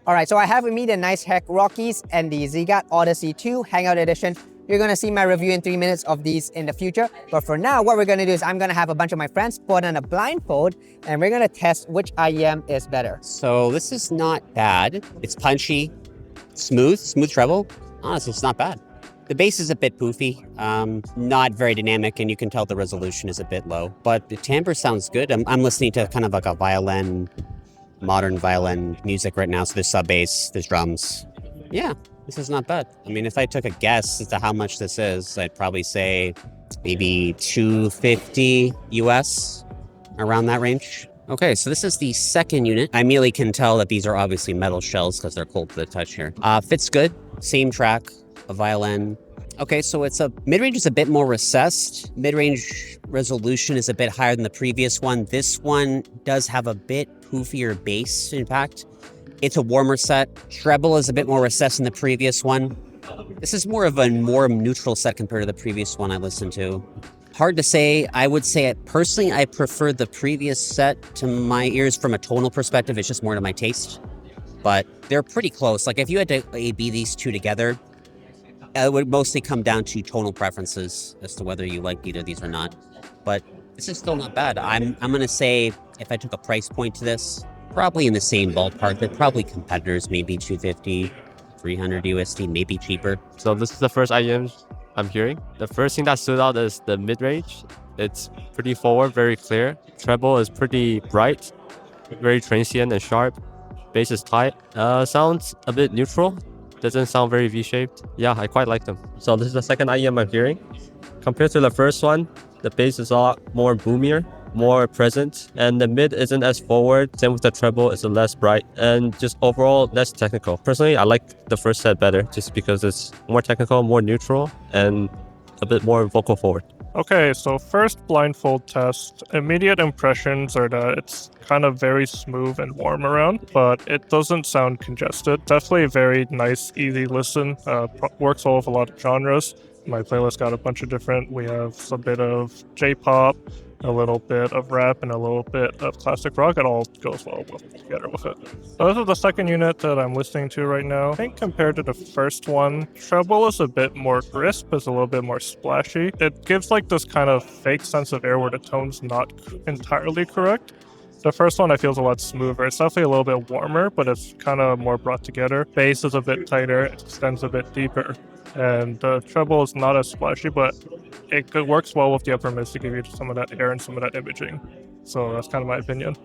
All right, so I have with me the Nicehck Rockies and the Ziigaat Odyssey 2 Hangout Edition. You're gonna see my review in 3 minutes of these in the future. But for now, what we're gonna do is I'm gonna have a bunch of my friends put on a blindfold and we're gonna test which IEM is better. So this is not bad. It's punchy, smooth treble. Honestly, it's not bad. The bass is a bit poofy, not very dynamic, and you can tell the resolution is a bit low. But the timbre sounds good. I'm listening to kind of like a violin, modern violin music right now. So there's sub bass, there's drums. Yeah, this is not bad. I mean, if I took a guess as to how much this is, I'd probably say maybe $250 US, around that range. Okay, so this is the second unit. I immediately can tell that these are obviously metal shells because they're cold to the touch here. Fits good, same track, a violin. Okay, so it's a mid-range is a bit more recessed. Mid-range resolution is a bit higher than the previous one. This one does have a bit poofier bass impact. It's a warmer set. Treble is a bit more recessed than the previous one. This is more of a more neutral set compared to the previous one I listened to. Hard to say. I would say personally, I prefer the previous set to my ears from a tonal perspective. It's just more to my taste. But they're pretty close. Like if you had to A/B these two together, it would mostly come down to tonal preferences as to whether you like either of these or not. But this is still not bad. I'm gonna say if I took a price point to this, probably in the same ballpark. They're probably competitors, maybe 250, 300 USD, maybe cheaper. So this is the first IEM I'm hearing. The first thing that stood out is the mid-range. It's pretty forward, very clear. Treble is pretty bright, very transient and sharp. Bass is tight. Sounds a bit neutral. Doesn't sound very V-shaped. Yeah, I quite like them. So this is the second IEM I'm hearing. Compared to the first one, the bass is a lot more boomier, more present, and the mid isn't as forward. Same with the treble, it's less bright, and just overall less technical. Personally, I like the first set better just because it's more technical, more neutral, and a bit more vocal forward. Okay, so first blindfold test. Immediate impressions are that it's kind of very smooth and warm around, but it doesn't sound congested. Definitely a very nice, easy listen. Works well with a lot of genres. My playlist got a bunch of different. We have a bit of J-pop, a little bit of rap, and a little bit of classic rock. It all goes well together with it. So this is the second unit that I'm listening to right now. I think compared to the first one, treble is a bit more crisp, it's a little bit more splashy. It gives like this kind of fake sense of air where the tone's not entirely correct. The first one I feel is a lot smoother. It's definitely a little bit warmer, but it's kind of more brought together. Bass is a bit tighter, it extends a bit deeper. And the treble is not as splashy, but it works well with the upper mids to give you some of that air and some of that imaging. So that's kind of my opinion.